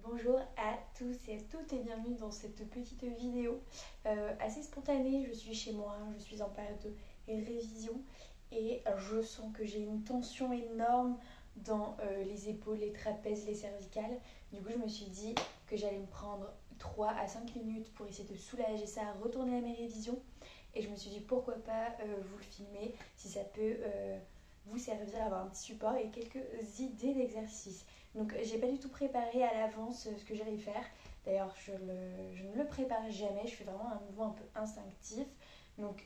Bonjour à tous et à toutes et bienvenue dans cette petite vidéo assez spontanée. Je suis chez moi, je suis en période de révision et je sens que j'ai une tension énorme dans les épaules, les trapèzes, les cervicales. Du coup, je me suis dit que j'allais me prendre 3 à 5 minutes pour essayer de soulager ça, retourner à mes révisions. Et je me suis dit pourquoi pas vous le filmer si ça peut vous servir à avoir un petit support et quelques idées d'exercice. Donc j'ai pas du tout préparé à l'avance ce que j'allais faire. D'ailleurs je ne le prépare jamais, je fais vraiment un mouvement un peu instinctif. Donc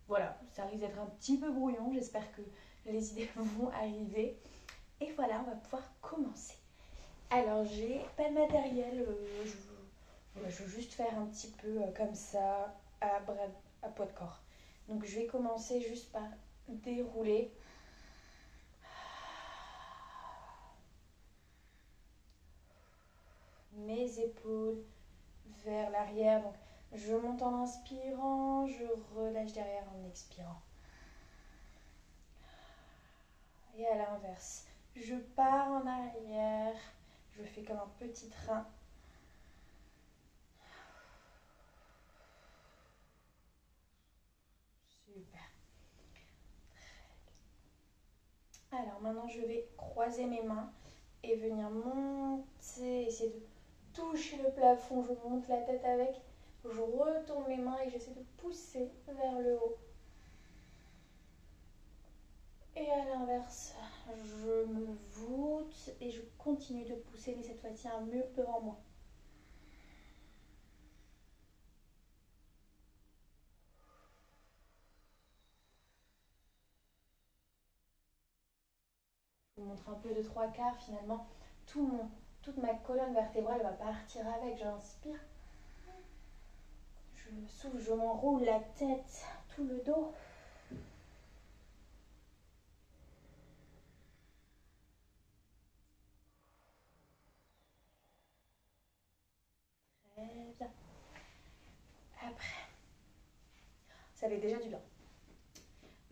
voilà, ça risque d'être un petit peu brouillon, j'espère que les idées vont arriver. Et voilà, on va pouvoir commencer. Alors j'ai pas de matériel, je veux juste faire un petit peu comme ça à poids de corps. Donc je vais commencer juste par dérouler mes épaules vers l'arrière. Donc je monte en inspirant, je relâche derrière en expirant. Et à l'inverse, je pars en arrière, je fais comme un petit train. Super. Alors maintenant je vais croiser mes mains et venir monter, essayer de toucher le plafond, je monte la tête avec, je retourne mes mains et j'essaie de pousser vers le haut. Et à l'inverse, je me voûte et je continue de pousser, mais cette fois-ci un mur devant moi. Je vous montre un peu de trois quarts finalement. Toute ma colonne vertébrale va partir avec. J'inspire. Je me souffle, je m'enroule la tête, tout le dos. Très bien. Après, ça fait déjà du bien.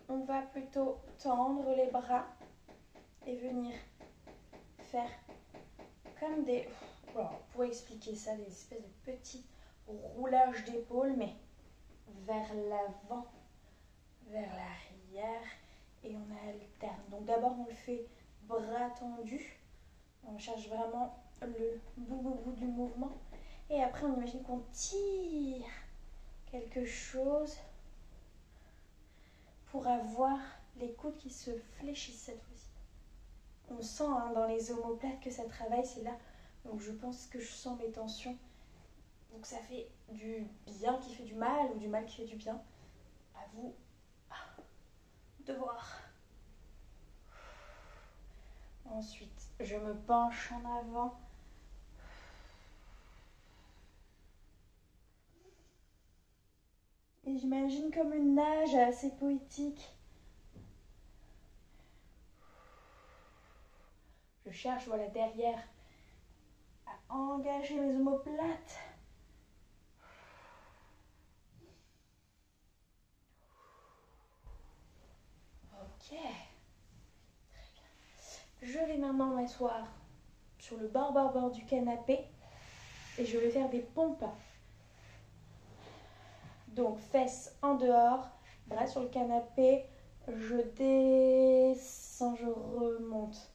On va plutôt tendre les bras et venir faire comme des... Voilà, pour expliquer ça, des espèces de petits roulages d'épaule, mais vers l'avant, vers l'arrière, et on alterne. Donc d'abord on le fait bras tendus, on cherche vraiment le bout du mouvement, et après on imagine qu'on tire quelque chose pour avoir les coudes qui se fléchissent cette fois-ci. On sent dans les omoplates que ça travaille, c'est là. Donc je pense que je sens mes tensions. Donc ça fait du bien qui fait du mal ou du mal qui fait du bien. À vous de voir. Ensuite, je me penche en avant. Et j'imagine comme une nage assez poétique. Je cherche, voilà, derrière, à engager mes omoplates. Ok. Je vais maintenant m'asseoir sur le bord du canapé et je vais faire des pompes. Donc fesses en dehors, bras sur le canapé, je descends, je remonte.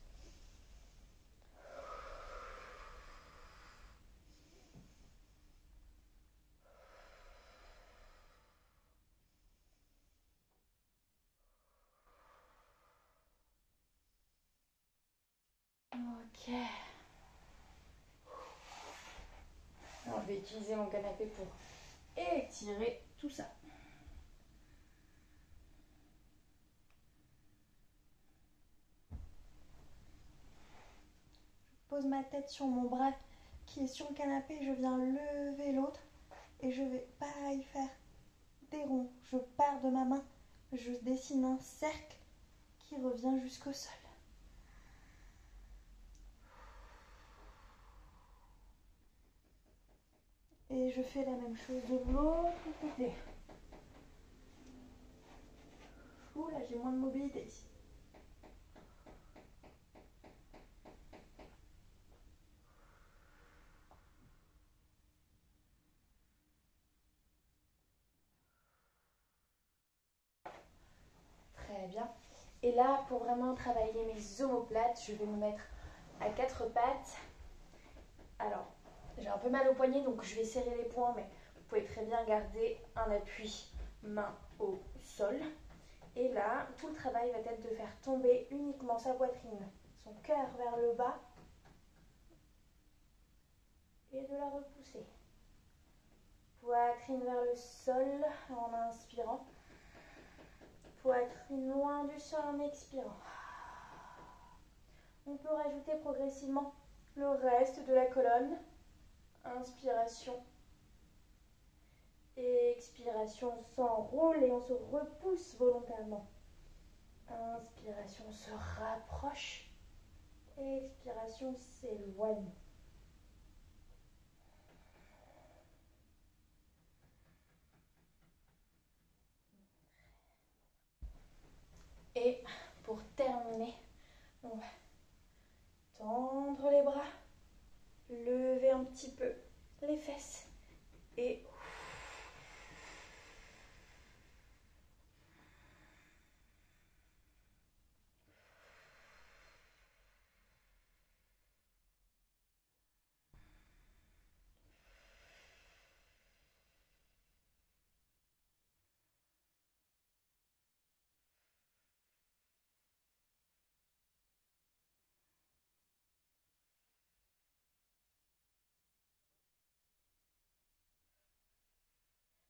Ok. Alors, je vais utiliser mon canapé pour étirer tout ça. Je pose ma tête sur mon bras qui est sur le canapé, je viens lever l'autre et je vais pareil faire des ronds. Je pars de ma main, je dessine un cercle qui revient jusqu'au sol. Et je fais la même chose de l'autre côté. Ouh là, j'ai moins de mobilité ici. Très bien. Et là, pour vraiment travailler mes omoplates, je vais me mettre à quatre pattes. Alors, j'ai un peu mal au poignet, donc je vais serrer les poings, mais vous pouvez très bien garder un appui main au sol. Et là, tout le travail va être de faire tomber uniquement sa poitrine, son cœur vers le bas et de la repousser. Poitrine vers le sol en inspirant. Poitrine loin du sol en expirant. On peut rajouter progressivement le reste de la colonne. Inspiration. Expiration, on s'enroule et on se repousse volontairement. Inspiration, on se rapproche. Expiration, s'éloigne. Et pour terminer, on va tendre les bras, lever un petit peu les fesses et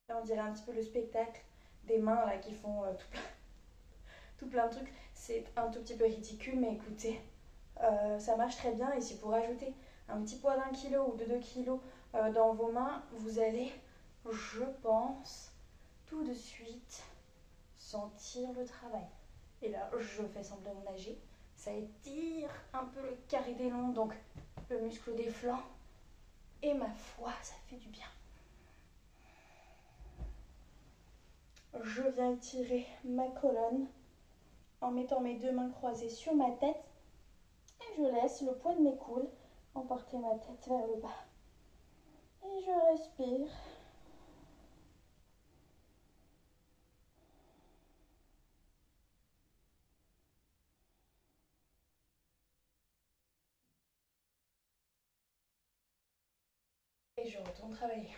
là on dirait un petit peu le spectacle des mains là qui font tout plein de trucs. C'est un tout petit peu ridicule, mais écoutez, ça marche très bien. Et si vous rajoutez un petit poids d'1 kg ou de 2 kg dans vos mains, vous allez, je pense, tout de suite sentir le travail. Et là, je fais semblant de nager. Ça étire un peu le carré des longs, donc le muscle des flancs. Et ma foi, ça fait du bien. Je viens étirer ma colonne en mettant mes deux mains croisées sur ma tête. Et je laisse le poids de mes coudes emporter ma tête vers le bas. Et je respire. Et je retourne travailler.